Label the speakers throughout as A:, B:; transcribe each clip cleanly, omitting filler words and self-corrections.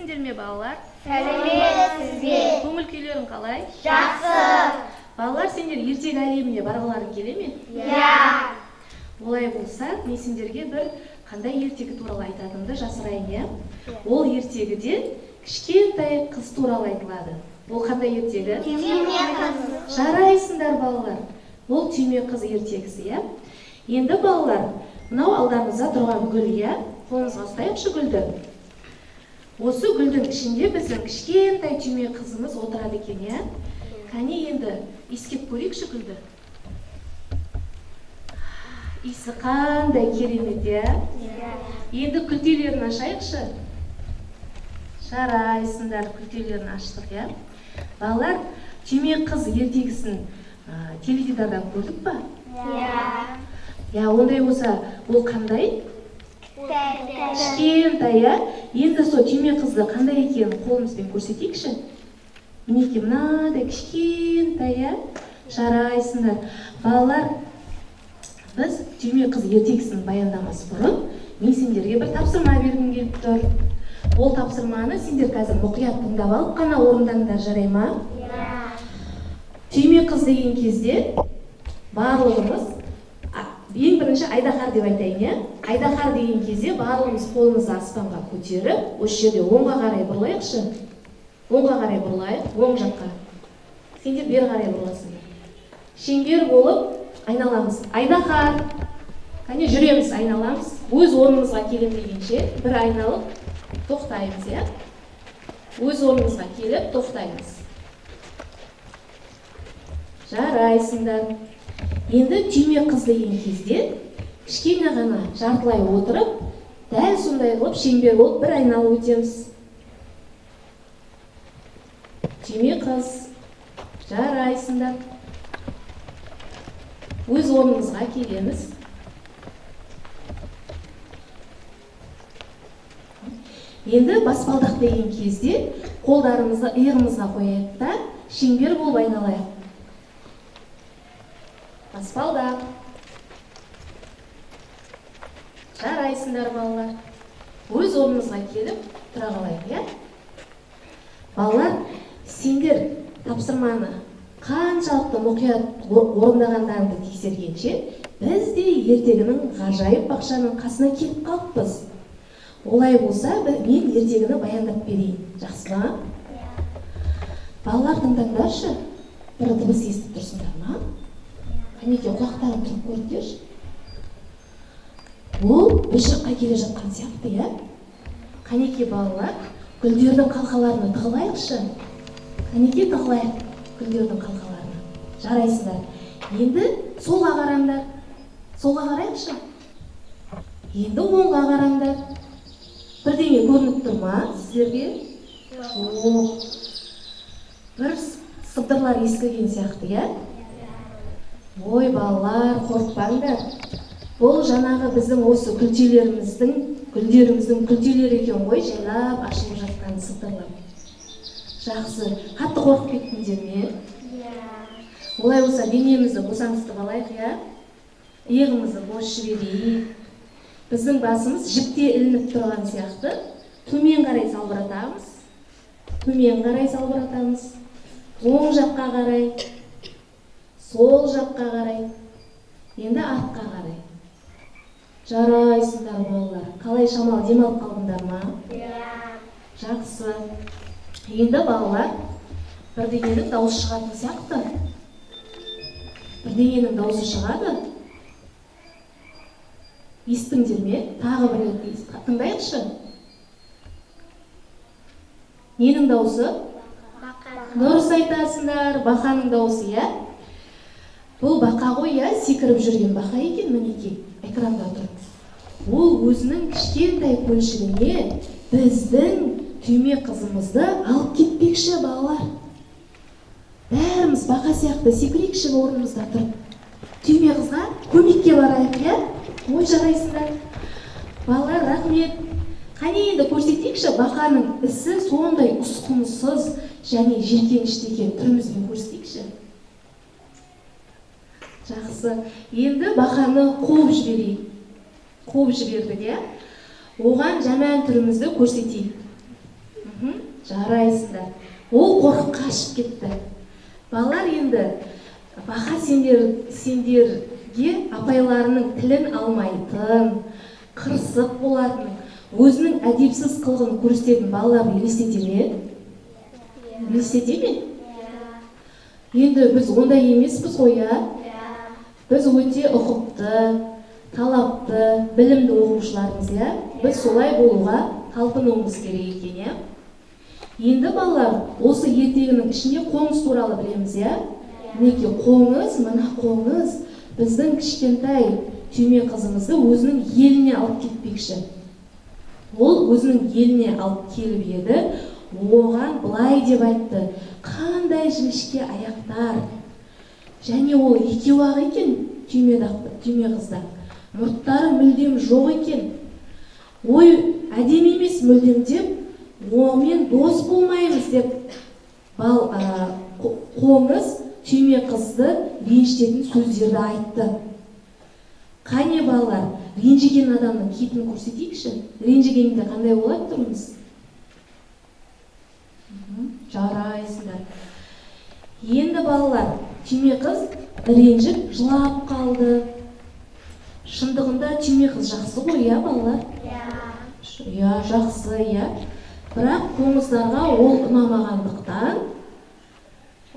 A: сәлеметсіңдер ме балалар?
B: Сәлеметсізбе.
A: Көңіл күйлерің қалай?
B: Жақсы.
A: Балалар, сендер ертегі әлеміне барғыларың келе ме?
B: Иә.
A: Олай болса, мен сендерге бір қандай ертегі туралы айтатынымды жасырайын, иә? Ол ертегіде кішкентай қыз туралы айтылады. Ол қандай ертегі?
B: Түйме қыз.
A: Жарайсыңдар балалар. Ол түйме қыз ертегісі, иә? Енді балалар, мынау алдымызда тұрған гүл, иә? Қолымызға ұстайықшы гүлді. Осы гүлдің ішінде біздің кішкентай түйме қызымыз отырады екен, иә? Кәне енді иіскеп көрейікші гүлді. Иісі қандай керемет, иә? Енді күлтелерін ашайықшы. Жарайсыңдар, күлтелерін аштық, иә? Балалар, түйме қыз ертегісін теледидардан көрдік па?
B: Иә.
A: Ондай болса, ол қандай? Кішкентай, иә? Енді сол түйме қызды қандай екенін қолымызбен көрсетейікші. Мінекей мынадай кішкентай, иә? Жарайсыңдар. Балалар, біз түйме қыз ертегісінің баяндамасы бұрын мен сендерге бір тапсырма бергім келіп тұр. Ол тапсырманы сендер қазір мұқият тыңдап алып қана орындаңдар, жарай ма? Түйме қыз деген кезде барлығымыз, ең бірінші айдаһар деп айтайын, иә? Айдаһар деген кезде барлығымыз қолымызды аспанға көтеріп, осы жерде оңға қарай бұрылайықшы. Оңға қарай бұрылайық, оң жаққа. Сендер бері қарай бұрыласыңдар. Шеңбер болып айналамыз. Айдаһар. Кәне жүреміз, айналамыз. Өз орнымызға келем дегенше бір айналып тоқтаймыз, иә? Өз орнымызға келіп тоқтаймыз. Жарайсыңдар. Енді түйме қыз деген кезде кішкене ғана жартылай отырып, дәл сондай қылып шеңбер болып бір айналып өтеміз. Түйме қыз. Жарайсыңдар. Өз орнымызға келеміз. Енді баспалдақ деген кезде қолдарымызды иығымызға қояйық та шеңбер болып айналайық. Баспалдақ. Жарайсыңдар балалар. Өз орнымызға келіп тұра қалайық, иә? Балалар, сендер тапсырманы қаншалықты мұқият орындағандарыңды тексергенше, біз де ертегінің ғажайып бақшаның қасына келіп қалыппыз. Олай болса, мен ертегіні баяндап берейін. Жақсы ма? Балалар, тыңдаңдаршы. Бір дыбыс естіп тұрсыңдар ма? Кәнеке құлақтарын тұрып көріңдерші. Ол бір жаққа келе жатқан сияқты, иә? Кәнеке балалар, гүлдердің қалқаларына тығылайықшы. Кәнеке тығылайық гүлдердің қалқаларына. Жарайсыңдар. Енді солға қараңдар. Солға қарайықшы. Енді оңға қараңдар. Бірдеңе көрініп тұр ма сіздерге? Жоқ. Бір сыбдырлар естілген сияқты, иә? Ой, балалар, қорықпаңдар. Бұл жаңағы біздің осы гүлдеріміздің күлтелері екен ғой, жайлап ашылып жатқан сыбдырлар. Жақсы. Қатты қорқып кеттіңдер ме? Олай болса, денемізді босаңсытып алайық, иә? Иығымызды бос жіберейік. Біздің басымыз жіпте ілініп тұрған сияқты. Төмен қарай салбыратамыз. Төмен қарай салбыратамыз. Оң жаққа қарай. Сол жаққа қарай. Енді артқа қарай. Жарайсыңдар балалар. Қалай шамалы демалып қалдыңдар ма? Жақсы. Енді балалар, бірдеңенің дауысы шығатын сияқты. Бірдеңенің дауысы шығады. Естіңдер ме? Тағы бір рет тыңдайықшы. Ненің дауысы? Дұрыс айтасыңдар, бақаның дауысы, иә? Бұл бақа ғой, иә? Секіріп жүрген бақа екен, мінекей, экранда тұр. Ол өзінің кішкентай көлшігіне біздің түйме қызымызды алып кетпекші, балалар. Бәріміз бақа сияқты секірейікші орнымызда тұрып. Түйме қызға көмекке барайық, иә? Ой, жарайсыңдар. Балалар, рахмет. Қане енді көрсетейікші, бақаның ісі сондай ұсқынсыз және жиіркенішті екен түрімізбен көрсетейікші. Жақсы. Енді бақаны қуып жіберейік. Қуып жібердік, иә? Оған жаман түрімізді көрсетейік. Жарайсыңдар. Ол қорқып қашып кетті. Балалар, енді Бақа сендерге апайларының тілін алмайтын, қырсық болатын, өзінің әдепсіз қылығын көрсететін балалар елестете ме? Елестете ме? Енді біз ондай емеспіз ғой, біз өте ұқыпты, талапты, білімді оқушылармыз, біз солай болуға талпынуымыз керек екен, Енді балалар, осы ертегінің ішінде қоңыз туралы білеміз, Мінекей қоңыз, мына қоңыз біздің кішкентай түйме қызымызды өзінің еліне алып кетпекші. Ол өзінің еліне алып келіп еді, оған былай деп айтты: қандай жіңішке аяқтар. Және ол екеу-ақ екен, түйме қызда. Мұрттары мүлдем жоқ екен. Ой, әдемі емес мүлдем деп, онымен дос болмаймыз деп қоңыз түйме қызды ренжітетін сөздерді айтты. Қане балалар, ренжіген адамның кейпін көрсетейікші. Ренжігенде қандай болады тұрыңыз? Жарайсыңдар. Енді балалар, түйме қыз ренжіп жылап қалды. Шындығында түйме қыз жақсы ғой, балалар? Жақсы, Бірақ қоңыздарға ол ұнамағандықтан,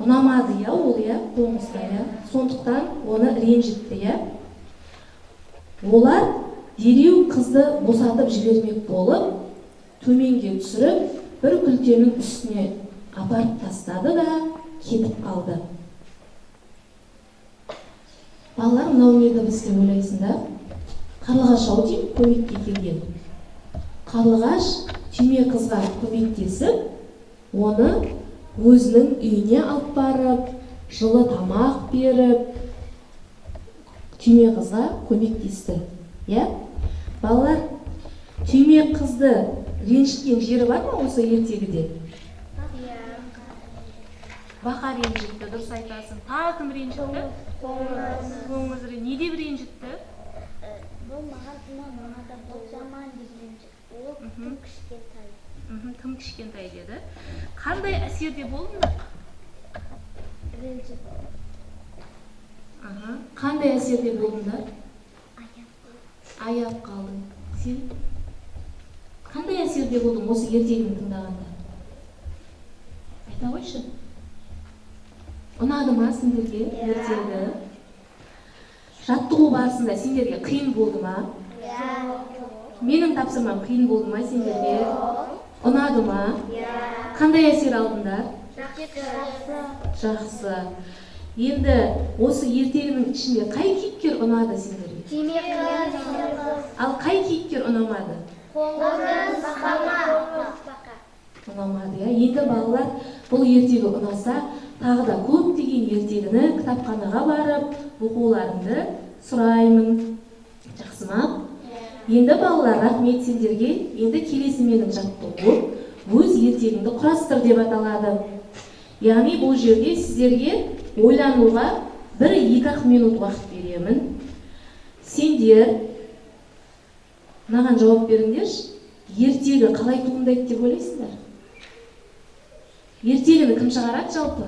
A: ұнамады, ол, қоңызға, сондықтан оны ренжітті, Олар дереу қызды босатып жібермек болып, төменге түсіріп, бір күлтенің үстіне апарып тастады да кетіп қалды. Балалар, мынау не дыбыс деп ойлайсыңдар? Қарлығаш-ау деймін, көмекке келген. Қарлығаш түйме қызға көмектесіп, оны өзінің үйіне алып барып, жылы тамақ беріп, түйме қызға көмектесті. Балалар, түйме қызды ренжіткен жері бар ма осы ертегіде? Бақа ренжітті, дұрыс айтасың. Тағы кім ренжітті? Қоңыз. Не деп ренжітті?
B: Бұл маған ұнамады, бұл жаман деп ренжітті. Ол тым кішкентай.
A: Тым кішкентай деді. Қандай әсерде болдыңдар?
B: Ренжіп.
A: Қандай әсерде болдыңдар? Аяп қалдың. Сен қандай әсерде болдың осы ертегіні тыңдағанда? Айта қойшы. Ұнады ма сендерге ертегі? Жаттығу барысында сендерге қиын болды ма? Менің тапсырмам қиын болды ма сендерге? Ұнады ма? Қандай әсер алдыңдар? Жақсы. Енді осы ертегінің ішінде қай кейіпкер ұнады сендерге?
B: Түйме қыз.
A: Ал қай кейіпкер ұнамады?
B: Қоңыз, бақа.
A: Ұнамады, Енді балалар, бұл ертегі ұнаса, тағы да көптеген ертегіні кітапханаға барып, оқуларыңды сұраймын. Жақсы ма? Енді балалар, рахмет сендерге. Енді келесі менің жаттығу өз ертегіңді құрастыр деп аталады. Яғни бұл жерде сіздерге ойлануға 1-2 минут уақыт беремін. Сендер мынаған жауап беріңдерші. Ертегі қалай туындайды деп ойлайсыңдар? Ертегіні кім шығарады жалпы?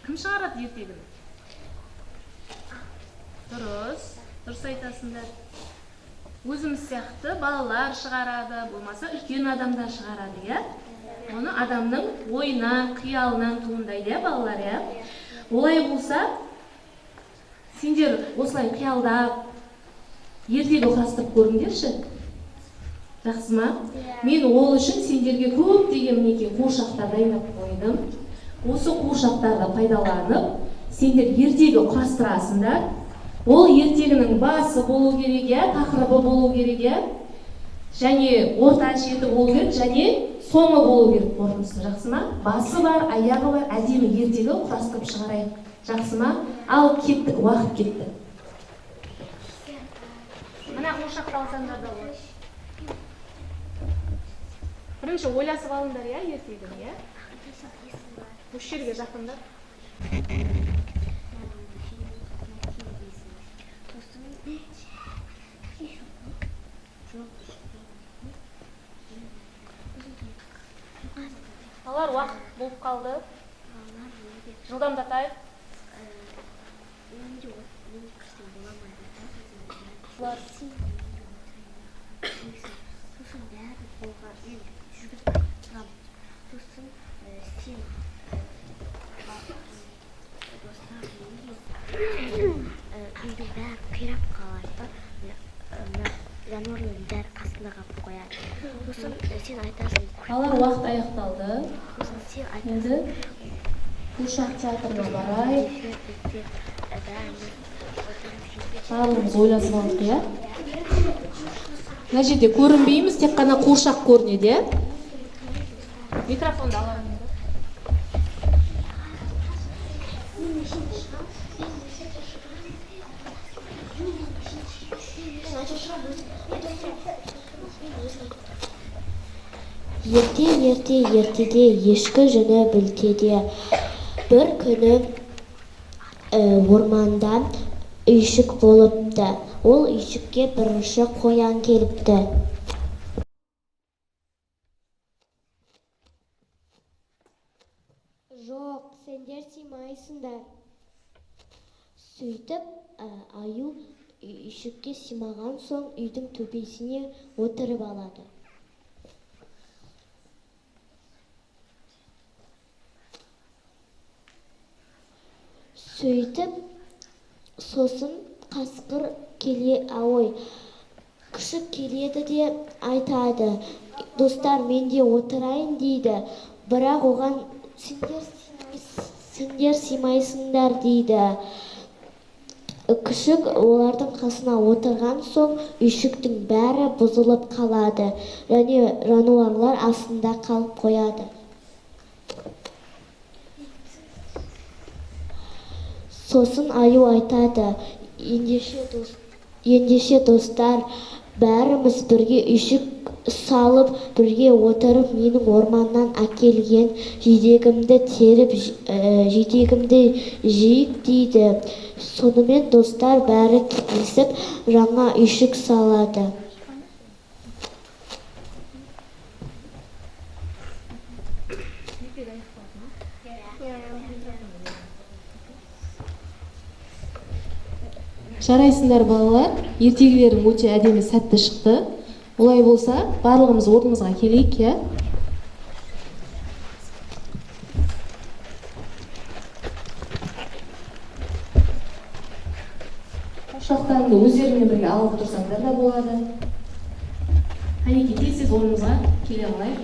A: Кім шығарады ертегіні? Дұрыс айтасыңдар. Өзіміз сияқты балалар шығарады, болмаса үлкен адамдар шығарады, Оны адамның ойынан, қиялынан туындайды, балалар, Олай болса, сендер осылай қиялдап, ертегі құрастырып көріңдерші. Жақсы ма? Мен ол үшін сендерге көптеген мінекей қуыршақтар дайындап қойдым. Осы қуыршақтарды пайдаланып, сендер ертегі құрастырасыңдар. Ол ертегінің басы болу керек, тақырыбы болу керек, және орта шеті болу керек, және соңы болу керек қорытындысы. Жақсы ма? Басы бар, аяғы бар, әдемі ертегі құрастырып шығарайық. Жақсы ма? Ал кеттік, уақыт кетті. Мына қуыршақты алсаңдар да болады. Бірінші ойласып алыңдар, ертегіні, Осы жерге жақындап. Алар уақыт болып қалды. Жылдамдатайық.
B: Сосын бәрі болған мен жүргізіп тұрамын. Сосын сен достар үйдің бәрі қирап қалады. Жануарлардың бәрі астына қалып қояды. Сосын сен айтасың.
A: Алар уақыт аяқталды.
B: Сосын сен
A: Енді қуыршақ театрына барайық. Барлығымыз ойласып алдық, иә? Мына жерде көрінбейміз, тек қана қуыршақ көрінеді. Микрофонды аламын.
B: Ертеде ешкі жүні білтеде. Бір күні орманда үйшік болыпты. Ол үйшікке бірінші қоян келіпті. Жоқ, сендер симайсыңдар. Сөйтіп, аю үйшікке симаған соң үйдің төбесіне отырып алады. Сосын қасқыр күшік келеді де айтады. Достар, мен де отырайын дейді. Бірақ оған сендер симайсыңдар дейді. Күшік олардың қасына отырған соң үйшіктің бәрі бұзылып қалады. Және жануарлар астында қалып қояды. Сосын аю айтады, ендеше достар, бәріміз бірге үйшік салып, бірге отырып, менің орманнан әкелген жидегімді теріп, жидегімді жейік дейді. Сонымен достар бәрі келісіп, жаңа үйшік салады.
A: Жарайсыңдар балалар, ертегілерің өте әдемі сәтті шықты. Олай болса, барлығымыз орнымызға келейік, иә? Қуыршақтарыңды өздеріңмен бірге алып тұрсаңдар да болады. Қанеке, тез орнымызға келе алайық.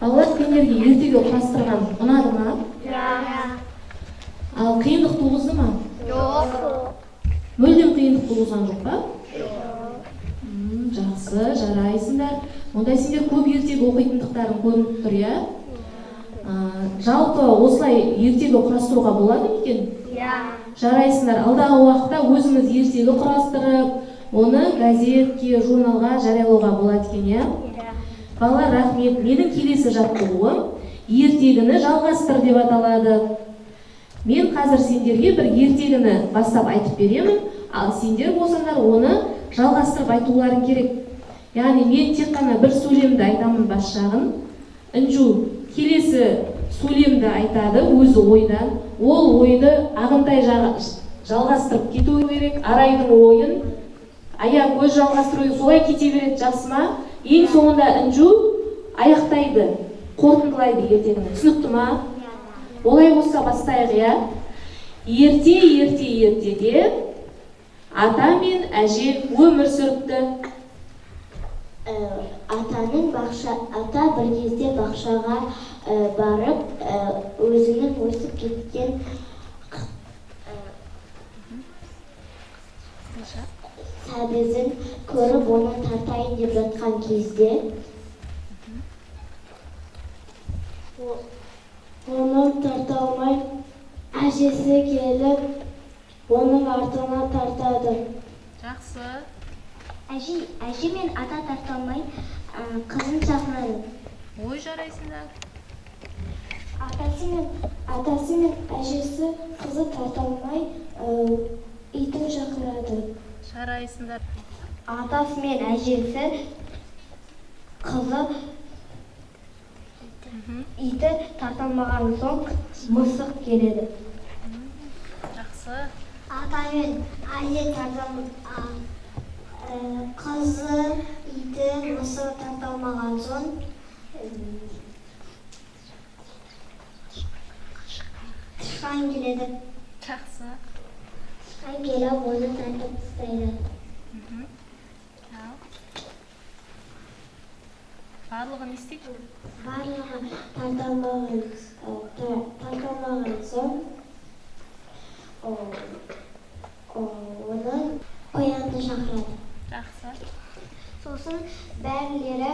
A: Балалар, сендерге ертегі құрастырған ұнады ма? Ал қиындық туғызды ма?
B: Жоқ.
A: Мүлдем қиындық туғызған жоқ па? Жақсы, жарайсыңдар. Онда сендер көп ертегі оқитындықтарың көрініп тұр, иә? Жалпы осылай ертегі құрастыруға болады ма екен? Жарайсыңдар. Алдағы уақытта өзіміз ертегі құрастырып, оны газетке, журналға жариялауға болады екен, иә? Балалар, рахмет. Менің келесі жаттығуым ертегіні жалғастыр деп аталады. Мен қазір сендерге бір ертегіні бастап айтып беремін, ал сендер болсаңдар оны жалғастырып айтуларың керек. Яғни мен тек қана бір сөйлемді айтамын бас жағын. Інжу келесі сөйлемді айтады өзі ойдан. Ол ойды ағынтай жалғастырып кету керек. Арайдың ойын аяқ көз жалғастыру солай кете береді, жақсы ма? Ең соңында Інжу аяқтайды, қорытындылайды ертегіні. Түсінікті ма? Олай болса бастайық, иә? Ертеде ата мен әже өмір сүріпті. Ата бір кезде бақшаға барып, өзінің өсіп кеткен сәбізін көріп, оны тартайын деп жатқан кезде
C: оны тарта алмай, әжесі келіп, оның артына тартады.
A: Жақсы.
B: Әже мен ата тарта алмай, қызын шақырады.
A: Ой, жарайсыңдар.
C: Атасы мен әжесі қызы тарта алмай, итін шақырады.
A: Жарайсыңдар.
B: Атасы мен әжесі қызы
C: иті тарталмаған соң мысық келеді.
A: Жақсы.
C: Ата мен әже қызы иті мысық тарталмаған соң тышқан келеді.
A: Жақсы.
C: Тышқан келіп оны тартып тастайды.
A: Барлығы не істейді?
C: Барлығы тарталмаған соң оны қоянды шақырады.
A: Жақсы.
C: Сосын бәрілері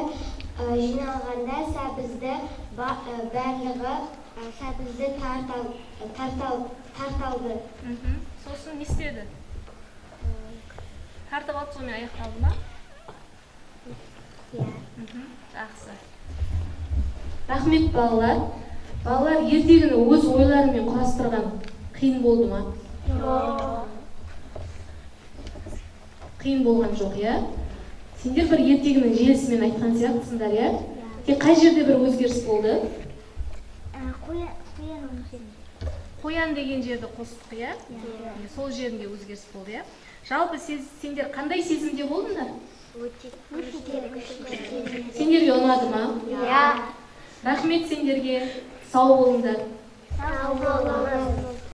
C: жиналғанда сәбізді барлығы сәбізді тарталды.
A: Сосын не істеді? Тартып алды, сонымен аяқталды ма? Жақсы. Рахмет балалар. Балалар ертегіні өз ойларымен құрастырған қиын болды ма? Қиын болған жоқ, иә? Сендер бір ертегінің желісімен айтқан сияқтысыңдар, иә? Тек қай жерде бір өзгеріс болды? Қоян деген жерді қостық, иә? Сол жерінде өзгеріс болды, иә? Жалпы сендер қандай сезімде болдыңдар? Сендерге ұнады ма?
C: Иә.
A: Рахмет сендерге. Сау болыңдар.
C: Сау болыңыз.